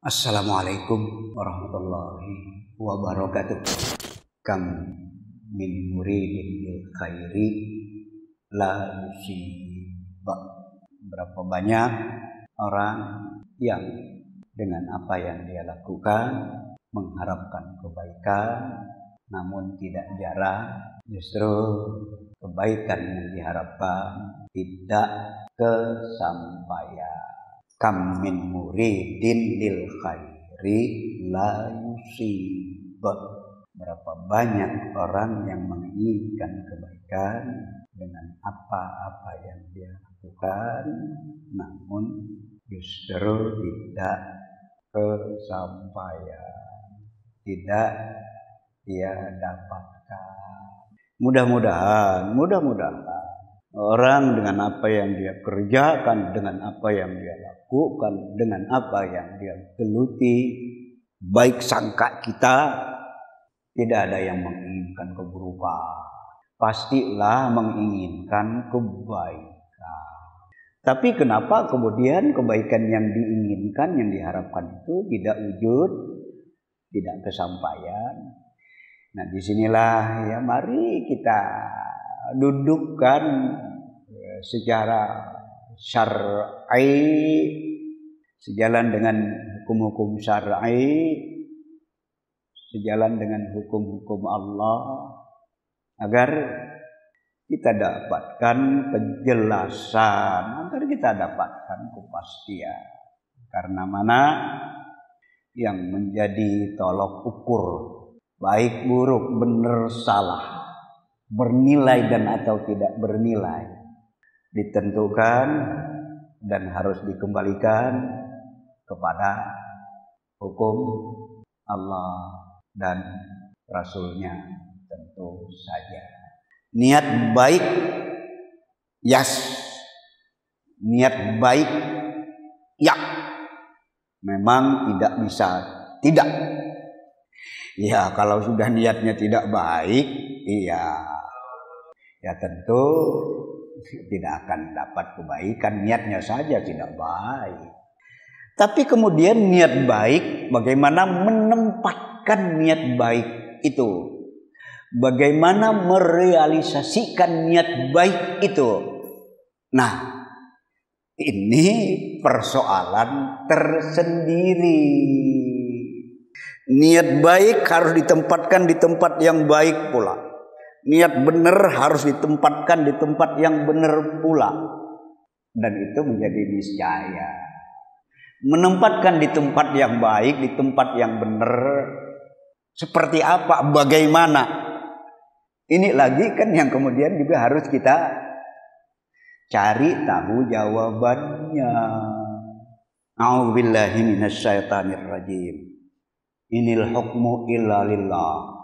Assalamualaikum warahmatullahi wabarakatuh. Kam min muridin bil khairi la yusib. Berapa banyak orang yang dengan apa yang dia lakukan mengharapkan kebaikan, namun tidak jarang justru kebaikan yang diharapkan tidak kesampaian. Kam min muridin lil khairi la yusib. Berapa banyak orang yang menginginkan kebaikan dengan apa-apa yang dia lakukan, namun justru tidak kesampaian, tidak dia dapatkan. Mudah-mudahan orang dengan apa yang dia kerjakan, dengan apa yang dia lakukan, dengan apa yang dia geluti, baik sangka kita, tidak ada yang menginginkan keburukan. Pastilah menginginkan kebaikan. Tapi kenapa kemudian kebaikan yang diinginkan, yang diharapkan itu tidak wujud, tidak kesampaian? Nah, disinilah ya mari kita dudukkan secara syar'i, sejalan dengan hukum-hukum syar'i, sejalan dengan hukum-hukum Allah, agar kita dapatkan kejelasan, agar kita dapatkan kepastian. Karena mana yang menjadi tolok ukur baik buruk, benar salah, bernilai dan atau tidak bernilai, ditentukan dan harus dikembalikan kepada hukum Allah dan Rasulnya tentu saja. Niat baik, yes. Niat baik, ya. Memang tidak bisa tidak. Ya, kalau sudah niatnya tidak baik, iya, ya tentu tidak akan dapat kebaikan. Niatnya saja tidak baik. Tapi kemudian niat baik, bagaimana menempatkan niat baik itu? Bagaimana merealisasikan niat baik itu? Nah, ini persoalan tersendiri. Niat baik harus ditempatkan di tempat yang baik pula. Niat benar harus ditempatkan di tempat yang benar pula. Dan itu menjadi niscaya. Menempatkan di tempat yang baik, di tempat yang benar, seperti apa, bagaimana? Ini lagi kan yang kemudian juga harus kita cari tahu jawabannya. A'udzubillahi minasyaitonir rajim. Inil hukmu illa lillah.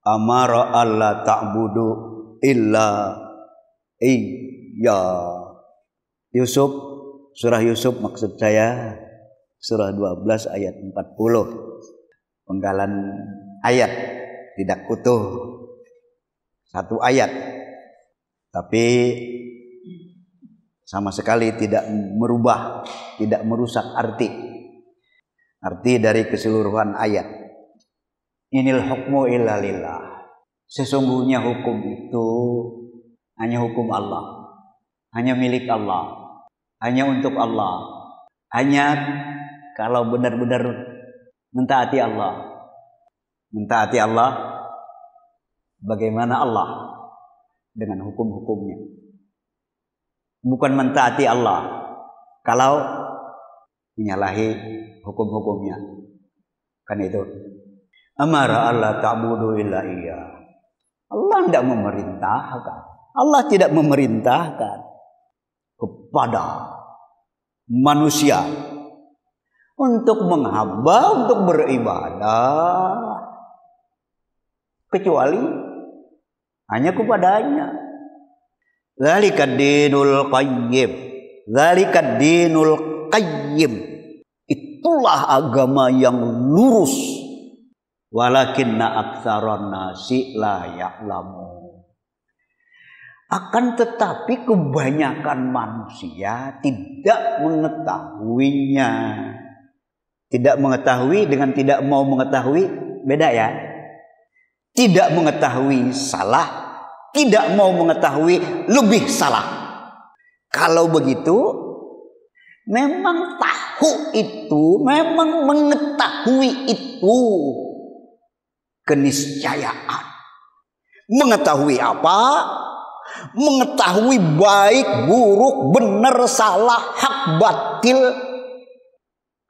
Amara alla ta'budu illa iya. Yusuf, surah Yusuf maksud saya, surah 12 ayat 40. Penggalan ayat, tidak utuh satu ayat, tapi sama sekali tidak merubah, tidak merusak arti dari keseluruhan ayat. Inil hukmu illa lillah. Sesungguhnya hukum itu hanya hukum Allah, hanya milik Allah, hanya untuk Allah, hanya kalau benar-benar mentaati Allah. Mentaati Allah, bagaimana Allah dengan hukum-hukumnya. Bukan mentaati Allah kalau menyalahi hukum-hukumnya. Kan itu. Amara alla ta'budu illa iya. Allah tidak memerintahkan. Allah tidak memerintahkan kepada manusia untuk menghamba, untuk beribadah, kecuali hanya kepadanya. Zalikad dinul qayyim. Zalikad dinul qayyim. Itulah agama yang lurus. Walakinna aktsaron nasi la ya'lamu. Akan tetapi kebanyakan manusia tidak mengetahuinya. Tidak mengetahui dengan tidak mau mengetahui beda ya. Tidak mengetahui salah, tidak mau mengetahui lebih salah. Kalau begitu, memang tahu itu, memang mengetahui itu keniscayaan. Mengetahui apa? Mengetahui baik, buruk, benar, salah, hak, batil.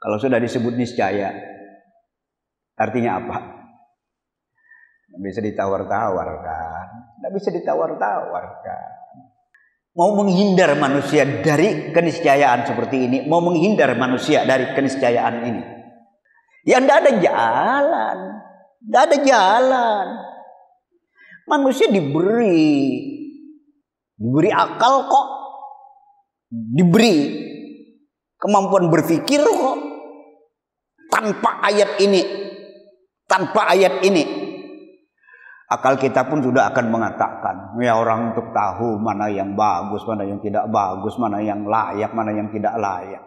Kalau sudah disebut niscaya, artinya apa? Tidak bisa ditawar-tawarkan. Tidak bisa ditawar-tawarkan. Mau menghindar manusia dari keniscayaan seperti ini, mau menghindar manusia dari keniscayaan ini, ya tidak ada jalan. Tidak ada jalan. Manusia diberi akal kok, diberi kemampuan berpikir kok. Tanpa ayat ini, akal kita pun sudah akan mengatakan, ya orang untuk tahu mana yang bagus, mana yang tidak bagus, mana yang layak, mana yang tidak layak.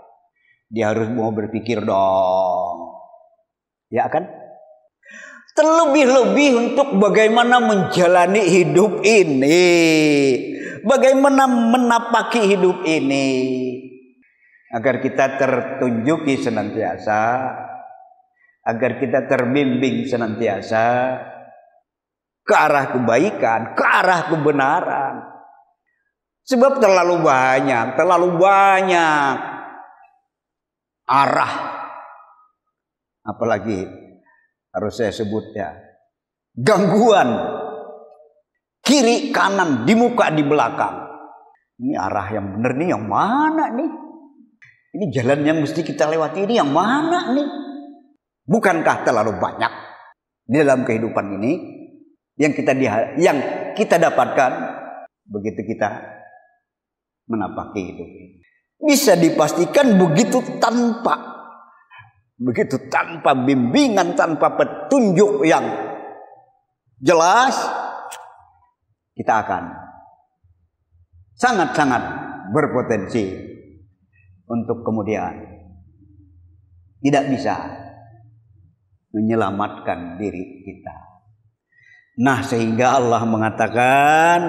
Dia harus mau berpikir dong, ya kan? Terlebih-lebih untuk bagaimana menjalani hidup ini, bagaimana menapaki hidup ini, agar kita tertunjuki senantiasa, agar kita terbimbing senantiasa ke arah kebaikan, ke arah kebenaran. Sebab terlalu banyak arah, apalagi harus saya sebut ya, gangguan kiri kanan, di muka di belakang. Ini arah yang benar nih yang mana nih? Ini jalan yang mesti kita lewati ini yang mana nih? Bukankah terlalu banyak di dalam kehidupan ini yang kita dapatkan begitu kita menapaki hidup ini? Bisa dipastikan begitu tanpa bimbingan, tanpa petunjuk yang jelas, kita akan sangat-sangat berpotensi untuk kemudian tidak bisa menyelamatkan diri kita. Nah, sehingga Allah mengatakan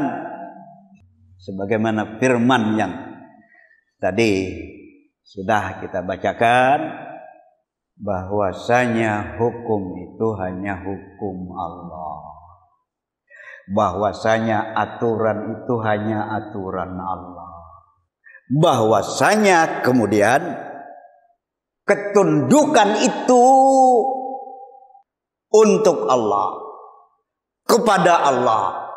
sebagaimana firman yang tadi sudah kita bacakan, bahwasanya hukum itu hanya hukum Allah, bahwasanya aturan itu hanya aturan Allah, bahwasanya kemudian ketundukan itu untuk Allah, kepada Allah,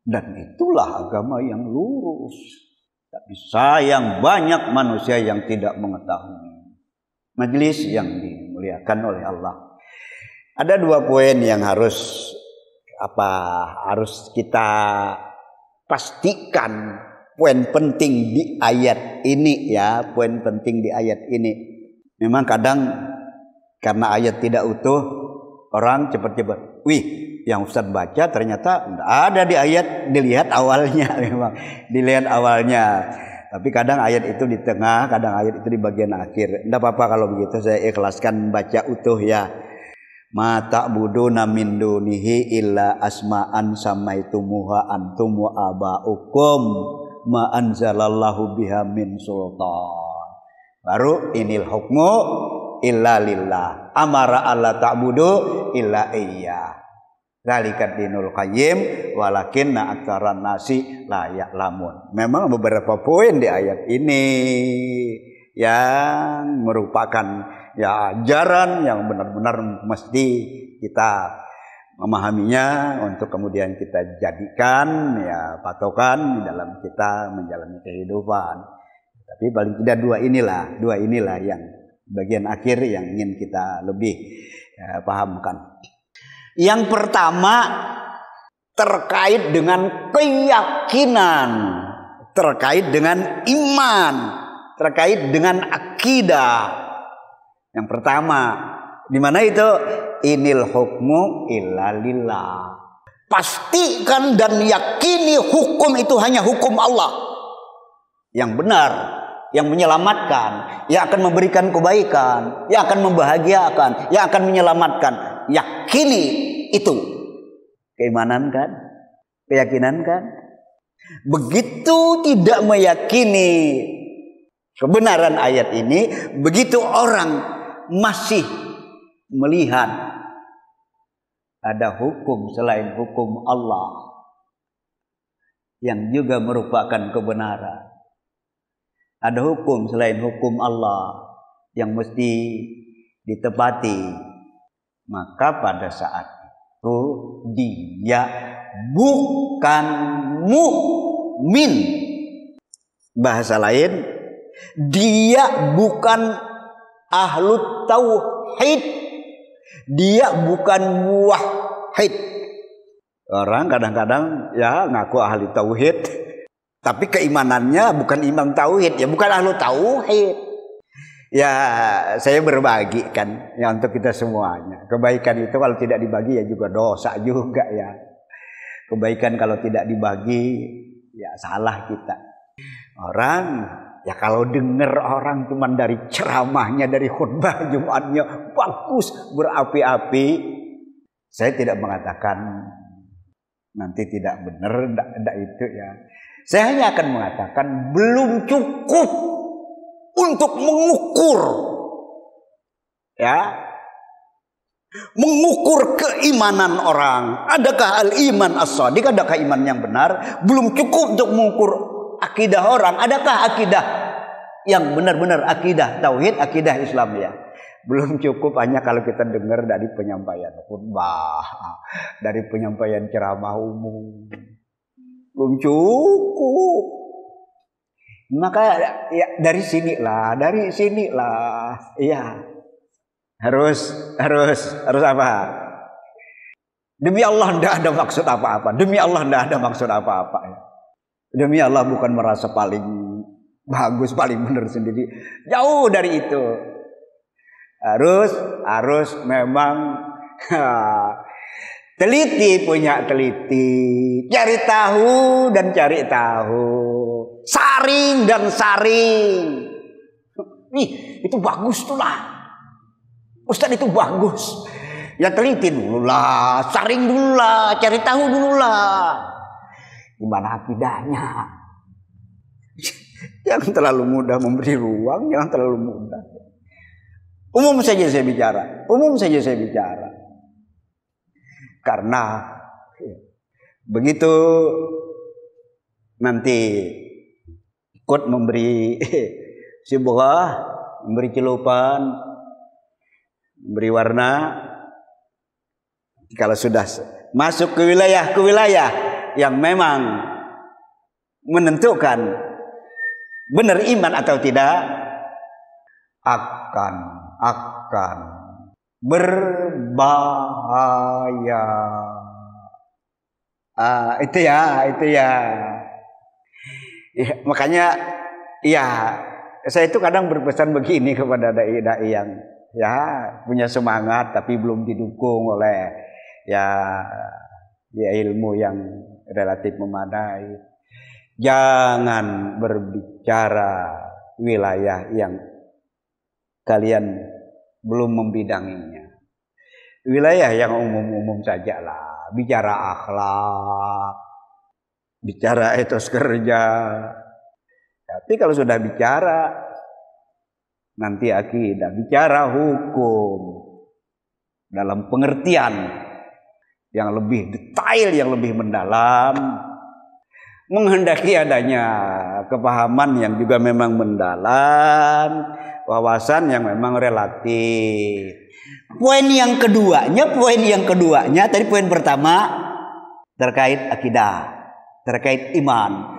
dan itulah agama yang lurus. Tapi sayang banyak manusia yang tidak mengetahui. Majelis yang dimuliakan oleh Allah, ada 2 poin yang harus kita pastikan. Poin penting di ayat ini ya, poin penting di ayat ini. Memang kadang karena ayat tidak utuh, orang cepat-cepat, wih, yang Ustaz baca ternyata tidak ada di ayat, dilihat awalnya memang, dilihat awalnya. Tapi kadang ayat itu di tengah, kadang ayat itu di bagian akhir. Tidak apa-apa kalau begitu, saya ikhlaskan baca utuh ya. Ma ta'buduna min dunihi illa asma'an samaitumuha antum wa aba'ukum ma anzalallahu biha min sultan. Baru inil hukmu illa lillah. Amara alla ta'budu illa iyyah. Dzalikat dinul qayyim walakinna aktsaran nasi la ya'lamun. Memang beberapa poin di ayat ini yang merupakan ya ajaran yang benar-benar mesti kita memahaminya untuk kemudian kita jadikan ya patokan di dalam kita menjalani kehidupan. Tapi paling tidak dua inilah yang bagian akhir yang ingin kita lebih pahamkan. Yang pertama terkait dengan keyakinan, terkait dengan iman, terkait dengan akidah. Yang pertama, di mana itu? Inil hukmu illa lillah. Pastikan dan yakini hukum itu hanya hukum Allah. Yang benar, yang menyelamatkan, yang akan memberikan kebaikan, yang akan membahagiakan, yang akan menyelamatkan. Yakini itu. Keimanan kan? Keyakinan kan? Begitu tidak meyakini kebenaran ayat ini, begitu orang masih melihat ada hukum selain hukum Allah yang juga merupakan kebenaran. Ada hukum selain hukum Allah yang mesti ditepati. Maka pada saat itu dia bukan mukmin. Bahasa lain, dia bukan ahlu tauhid. Dia bukan muwahhid. Orang kadang-kadang ya ngaku ahli tauhid, tapi keimanannya bukan iman tauhid, ya bukan ahlu tauhid. Ya saya berbagi kan ya untuk kita semuanya. Kebaikan itu kalau tidak dibagi ya juga dosa juga ya. Kebaikan kalau tidak dibagi ya salah kita. Orang ya kalau dengar orang cuma dari ceramahnya, dari khutbah Jumatnya bagus berapi-api, saya tidak mengatakan nanti tidak benar, tidak itu ya. Saya hanya akan mengatakan belum cukup untuk mengukur, ya, mengukur keimanan orang. Adakah al-iman as-shadiq, adakah iman yang benar? Belum cukup untuk mengukur akidah orang. Adakah akidah yang benar-benar akidah tauhid, akidah Islam ya? Belum cukup hanya kalau kita dengar dari penyampaian khutbah, dari penyampaian ceramah umum. Belum cukup. Maka ya dari sinilah, iya. Harus apa? Demi Allah tidak ada maksud apa-apa. Demi Allah tidak ada maksud apa-apa. Demi Allah bukan merasa paling bagus, paling benar sendiri. Jauh dari itu. Harus memang teliti, punya teliti, cari tahu dan cari tahu, saring dan saring. Itu bagus tuh lah. Ustaz itu bagus. Ya teliti dulu lah, saring dulu lah, cari tahu dulu lah. Gimana akidahnya? Jangan terlalu mudah memberi ruang, jangan terlalu mudah. Umum saja saya bicara. Karena begitu nanti ikut memberi syubhah, memberi celupan, memberi warna, kalau sudah masuk ke wilayah yang memang menentukan benar iman atau tidak, akan berbahaya. Itu ya. Makanya ya saya itu kadang berpesan begini kepada dai-dai yang ya punya semangat tapi belum didukung oleh ya ilmu yang relatif memadai. Jangan berbicara wilayah yang kalian belum membidanginya. Wilayah yang umum-umum sajalah. Bicara akhlak, bicara etos kerja. Tapi kalau sudah bicara nanti akidah, bicara hukum dalam pengertian yang lebih detail, yang lebih mendalam, menghendaki adanya kepahaman yang juga memang mendalam, wawasan yang memang relatif. Poin yang keduanya tadi poin pertama terkait akidah, terkait iman.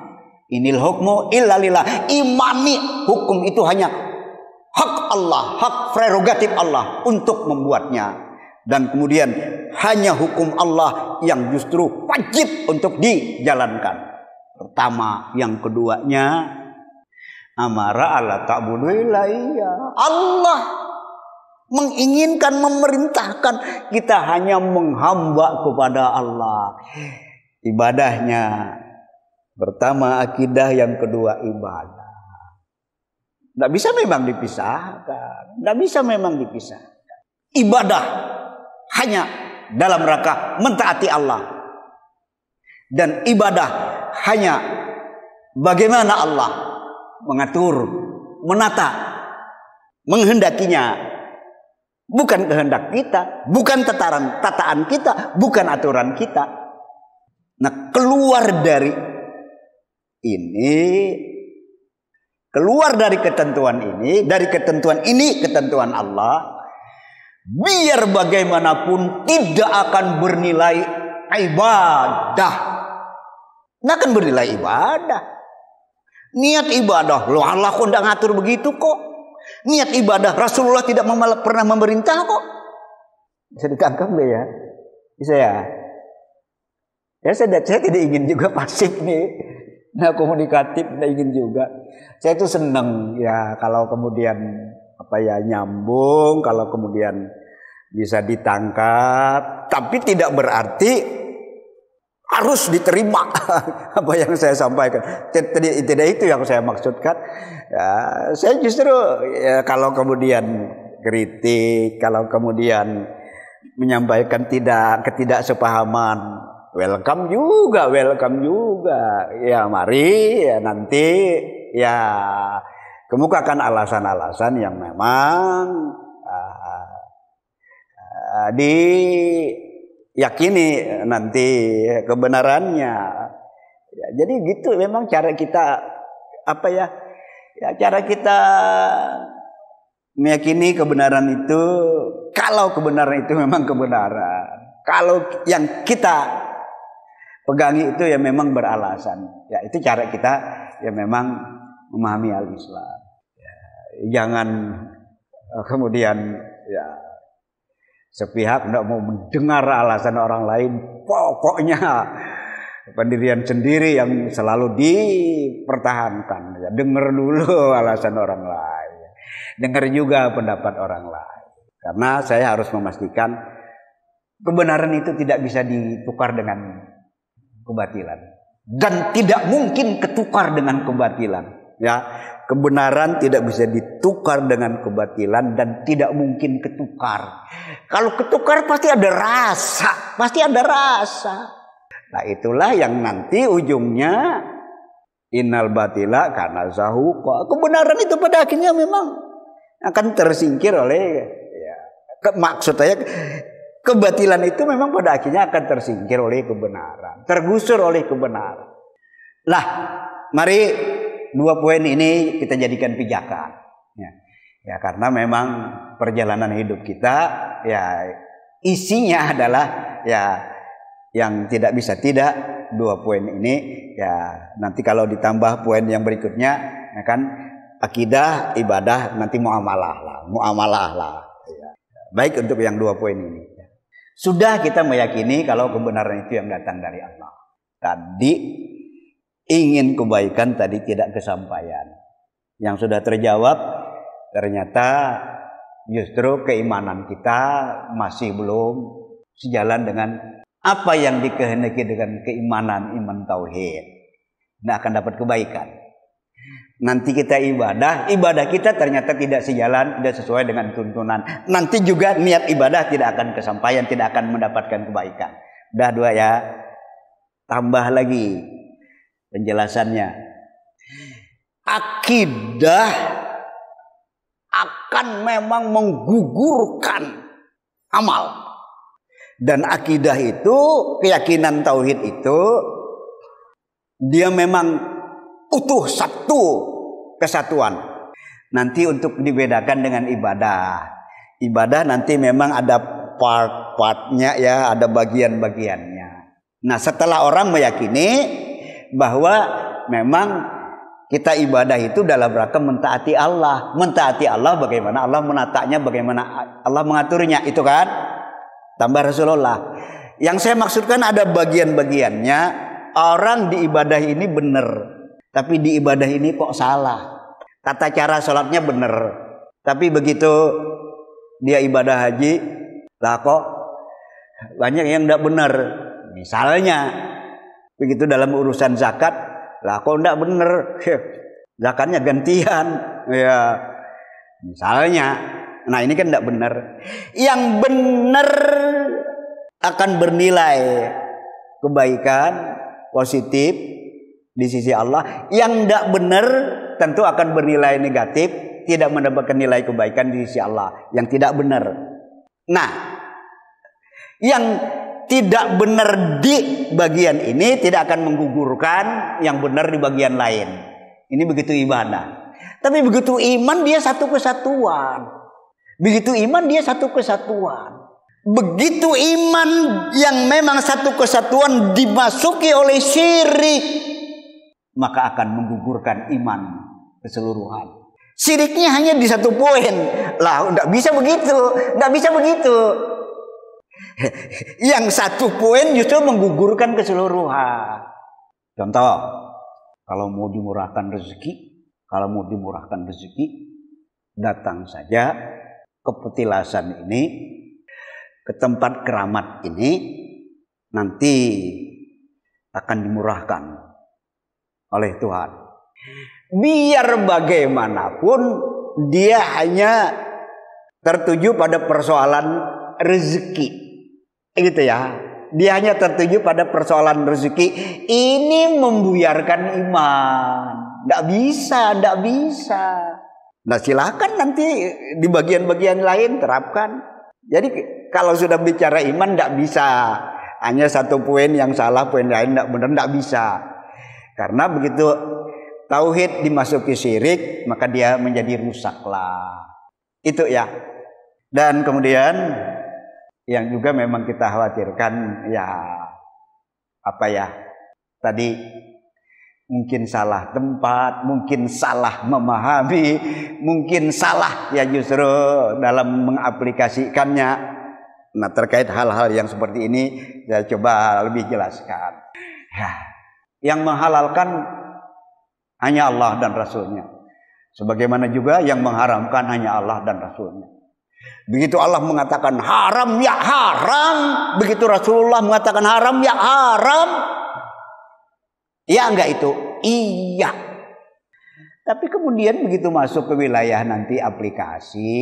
Inil hukmu illa lillah. Imani hukum itu hanya hak Allah, hak prerogatif Allah untuk membuatnya. Dan kemudian hanya hukum Allah yang justru wajib untuk dijalankan. Pertama, yang keduanya amara alla ta'budu illa iya. Allah menginginkan, memerintahkan kita hanya menghamba kepada Allah. Ibadahnya pertama akidah, yang kedua ibadah. Tidak bisa memang dipisahkan. Tidak bisa memang dipisahkan. Ibadah hanya dalam rangka mentaati Allah. Dan ibadah hanya bagaimana Allah mengatur, menata, menghendakinya. Bukan kehendak kita, bukan tataan kita, bukan aturan kita. Nah, keluar dari ini, keluar dari ketentuan ini ketentuan Allah, biar bagaimanapun tidak akan bernilai ibadah. Tidak akan bernilai ibadah. Niat ibadah, loh Allah kok tidak ngatur begitu kok. Niat ibadah Rasulullah tidak pernah memerintah kok. Bisa ditangkap gak ya? Bisa ya? Ya saya tidak ingin juga pasif nih. Nah, komunikatif tidak ingin juga. Saya itu senang ya kalau kemudian nyambung, kalau kemudian bisa ditangkap, tapi tidak berarti harus diterima apa yang saya sampaikan. Tidak itu yang saya maksudkan. Ya, saya justru ya, kalau kemudian kritik, kalau kemudian menyampaikan ketidaksepahaman, welcome juga. Ya mari ya, nanti ya kemukakan alasan-alasan yang memang diyakini nanti kebenarannya. Ya, jadi gitu memang cara kita cara kita meyakini kebenaran itu. Kalau kebenaran itu memang kebenaran, kalau yang kita pegangi itu ya memang beralasan. Ya itu cara kita ya memang memahami al-Islam. Ya, jangan kemudian ya sepihak tidak mau mendengar alasan orang lain. Pokoknya pendirian sendiri yang selalu dipertahankan. Ya, dengar dulu alasan orang lain. Dengar juga pendapat orang lain. Karena saya harus memastikan kebenaran itu tidak bisa ditukar dengan kebatilan. Dan tidak mungkin ketukar dengan kebatilan. Ya, kebenaran tidak bisa ditukar dengan kebatilan dan tidak mungkin ketukar. Kalau ketukar pasti ada rasa. Nah, itulah yang nanti ujungnya innal batila kana zahuqa. Kebenaran itu pada akhirnya memang akan tersingkir oleh maksud saya kebatilan itu memang pada akhirnya akan tersingkir oleh kebenaran, tergusur oleh kebenaran. Lah, mari 2 poin ini kita jadikan pijakan. Ya karena memang perjalanan hidup kita ya isinya adalah ya yang tidak bisa tidak 2 poin ini ya nanti kalau ditambah poin yang berikutnya ya kan akidah, ibadah, nanti muamalah lah. Ya. Baik untuk yang 2 poin ini. Sudah kita meyakini kalau kebenaran itu yang datang dari Allah. Tadi ingin kebaikan, tadi tidak kesampaian. Yang sudah terjawab ternyata justru keimanan kita masih belum sejalan dengan apa yang dikehendaki dengan keimanan iman tauhid. Tidak akan dapat kebaikan. Nanti kita ibadah kita ternyata tidak sejalan, tidak sesuai dengan tuntunan. Nanti juga niat ibadah tidak akan kesampaian, tidak akan mendapatkan kebaikan. Udah 2 ya. Tambah lagi penjelasannya. Akidah akan memang menggugurkan amal. Dan akidah itu, keyakinan tauhid itu dia memang utuh satu kesatuan. Nanti untuk dibedakan dengan ibadah. Ibadah nanti memang ada part-partnya ya, ada bagian-bagiannya. Nah, setelah orang meyakini bahwa memang kita ibadah itu dalam rangka mentaati Allah. Mentaati Allah bagaimana Allah menatanya, bagaimana Allah mengaturnya, itu kan? Tambah Rasulullah. Yang saya maksudkan ada bagian-bagiannya. Orang di ibadah ini benar, tapi di ibadah ini kok salah. Tata cara sholatnya benar, tapi begitu dia ibadah haji, lah kok banyak yang tidak benar. Misalnya begitu dalam urusan zakat, lah kok tidak benar. zakatnya gantian. Ya, misalnya, nah ini kan tidak benar. Yang benar akan bernilai kebaikan positif di sisi Allah. Yang tidak benar tentu akan bernilai negatif, tidak mendapatkan nilai kebaikan di sisi Allah. Yang tidak benar. Nah, yang tidak benar di bagian ini tidak akan menggugurkan yang benar di bagian lain. Ini begitu ibadah. Tapi begitu iman dia satu kesatuan. Begitu iman dia satu kesatuan. Begitu iman yang memang satu kesatuan dimasuki oleh syirik, maka akan menggugurkan iman keseluruhan. Syiriknya hanya di satu poin. Lah, enggak bisa begitu. Enggak bisa begitu. Yang satu poin justru menggugurkan keseluruhan. Contoh, kalau mau dimurahkan rezeki, datang saja ke petilasan ini, ke tempat keramat ini, nanti akan dimurahkan oleh Tuhan. Biar bagaimanapun dia hanya tertuju pada persoalan rezeki. Gitu ya. Dia hanya tertuju pada persoalan rezeki. Ini membuyarkan iman. Nggak bisa. Nah, silakan nanti di bagian-bagian lain terapkan. Jadi kalau sudah bicara iman nggak bisa. Hanya satu poin yang salah, poin lain nggak benar, nggak bisa. Karena begitu tauhid dimasuki syirik, maka dia menjadi rusaklah. Itu ya. Dan kemudian yang juga memang kita khawatirkan ya tadi mungkin salah tempat, mungkin salah memahami, mungkin salah ya justru dalam mengaplikasikannya. Nah, terkait hal-hal yang seperti ini saya coba lebih jelaskan. Ya, yang menghalalkan hanya Allah dan Rasulnya, sebagaimana juga yang mengharamkan hanya Allah dan Rasulnya. Begitu Allah mengatakan haram ya haram, begitu Rasulullah mengatakan haram ya haram. Ya enggak itu? Iya. Tapi kemudian begitu masuk ke wilayah nanti aplikasi,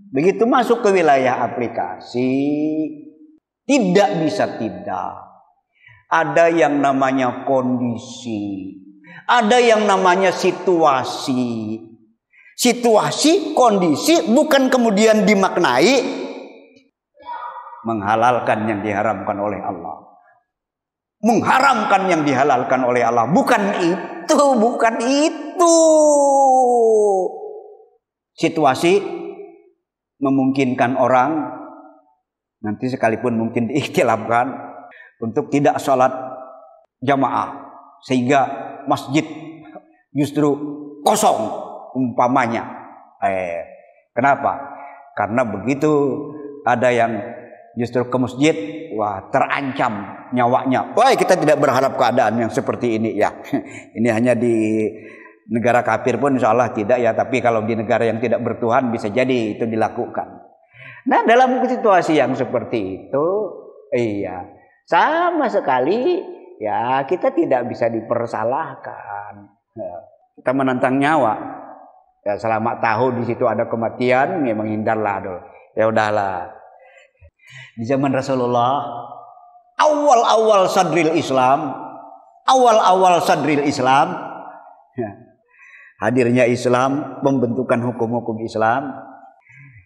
begitu masuk ke wilayah aplikasi, tidak bisa tidak. Ada yang namanya kondisi, ada yang namanya situasi. Situasi, kondisi bukan kemudian dimaknai menghalalkan yang diharamkan oleh Allah, mengharamkan yang dihalalkan oleh Allah. Bukan itu. Situasi memungkinkan orang nanti sekalipun mungkin diikhtilafkan untuk tidak sholat jamaah, sehingga masjid justru kosong umpamanya. Kenapa? Karena begitu ada yang justru ke masjid, wah terancam nyawanya. Wah, kita tidak berharap keadaan yang seperti ini ya. Ini hanya di negara kafir pun insya Allah tidak ya. Tapi kalau di negara yang tidak bertuhan bisa jadi itu dilakukan. Nah, dalam situasi yang seperti itu, iya, sama sekali ya kita tidak bisa dipersalahkan. Kita menantang nyawa. Ya, selama tahu di situ ada kematian, ya menghindarlah dulu. Ya udahlah. Di zaman Rasulullah, awal-awal sadril Islam, ya, hadirnya Islam, pembentukan hukum-hukum Islam,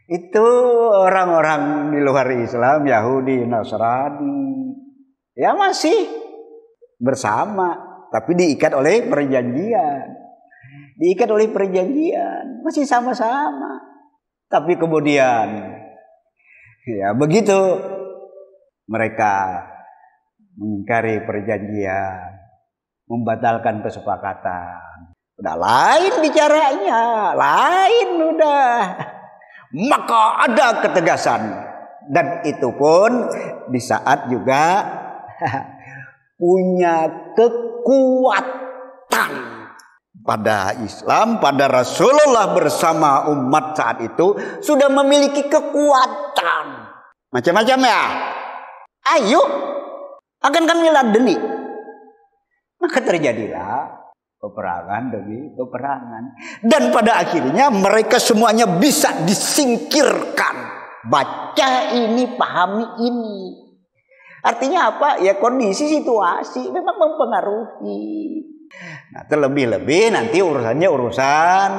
itu orang-orang di luar Islam, Yahudi, Nasrani, ya masih bersama, tapi diikat oleh perjanjian. Masih sama-sama. Tapi kemudian ya begitu mereka mengingkari perjanjian, membatalkan kesepakatan, udah lain bicaranya, lain udah. Maka ada ketegasan, dan itu pun di saat juga punya kekuatan. Pada Islam, pada Rasulullah bersama umat saat itu sudah memiliki kekuatan. Macam-macam ya. Ayo, akan kami ladeni. Maka terjadilah peperangan demi peperangan. Dan pada akhirnya mereka semuanya bisa disingkirkan. Baca ini, pahami ini. Artinya apa? Ya kondisi situasi memang mempengaruhi. Nah, terlebih-lebih nanti urusannya urusan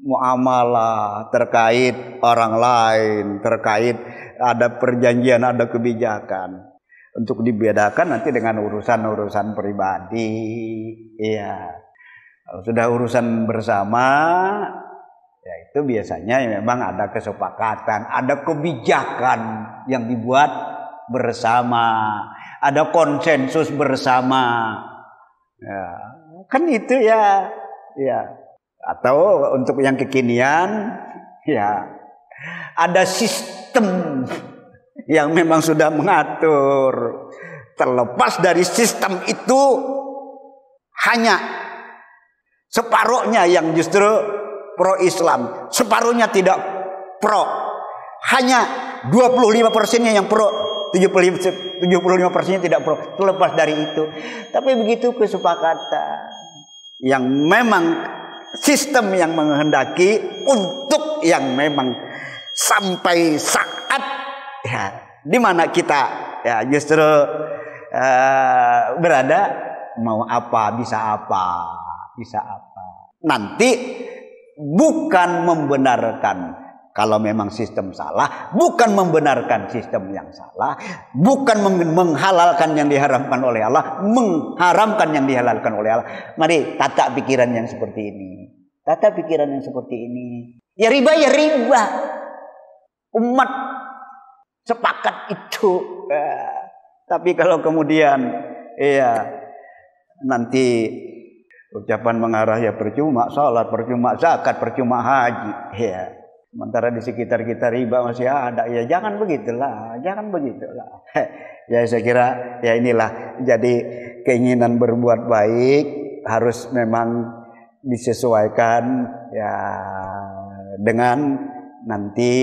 muamalah terkait orang lain, terkait ada perjanjian, ada kebijakan. Untuk dibedakan nanti dengan urusan-urusan pribadi. Iya. Kalau sudah urusan bersama, ya itu biasanya memang ada kesepakatan, ada kebijakan yang dibuat bersama, ada konsensus bersama. Ya, kan itu ya. Ya. Atau untuk yang kekinian, ya ada sistem yang memang sudah mengatur. Terlepas dari sistem itu, hanya separuhnya yang justru pro Islam, separuhnya tidak pro. Hanya 25%-nya yang pro, 75%-nya tidak pro. Terlepas dari itu, tapi begitu kesepakatan yang memang sistem yang menghendaki untuk yang memang sampai saat ya di mana kita ya justru berada, mau apa, bisa apa, bisa apa. Nanti bukan membenarkan kalau memang sistem salah, bukan membenarkan sistem yang salah, bukan menghalalkan yang diharamkan oleh Allah, mengharamkan yang dihalalkan oleh Allah. Mari tata pikiran yang seperti ini. Tata pikiran yang seperti ini. Ya riba, ya riba. Umat sepakat itu. Tapi kalau kemudian nanti ucapan mengarah ya percuma salat, percuma zakat, percuma haji. Ya. Sementara di sekitar kita riba masih ada. Ya jangan begitulah, jangan begitulah. Ya saya kira ya inilah jadi keinginan berbuat baik harus memang disesuaikan ya dengan nanti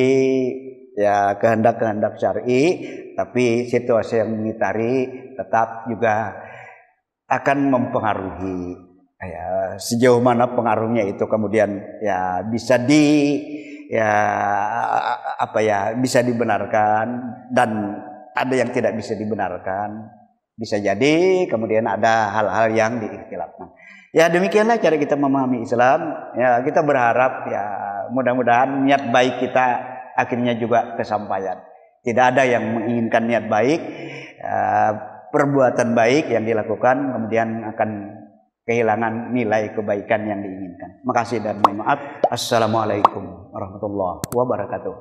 ya kehendak-kehendak syar'i, tapi situasi yang mengitari tetap juga akan mempengaruhi. Ya, sejauh mana pengaruhnya itu kemudian ya bisa bisa dibenarkan dan ada yang tidak bisa dibenarkan. Bisa jadi kemudian ada hal-hal yang diikhtilafkan. Ya demikianlah cara kita memahami Islam. Ya kita berharap ya mudah-mudahan niat baik kita akhirnya juga kesampaian. Tidak ada yang menginginkan niat baik, perbuatan baik yang dilakukan kemudian akan kehilangan nilai kebaikan yang diinginkan. Makasih dan mohon maaf. Assalamualaikum warahmatullahi wabarakatuh.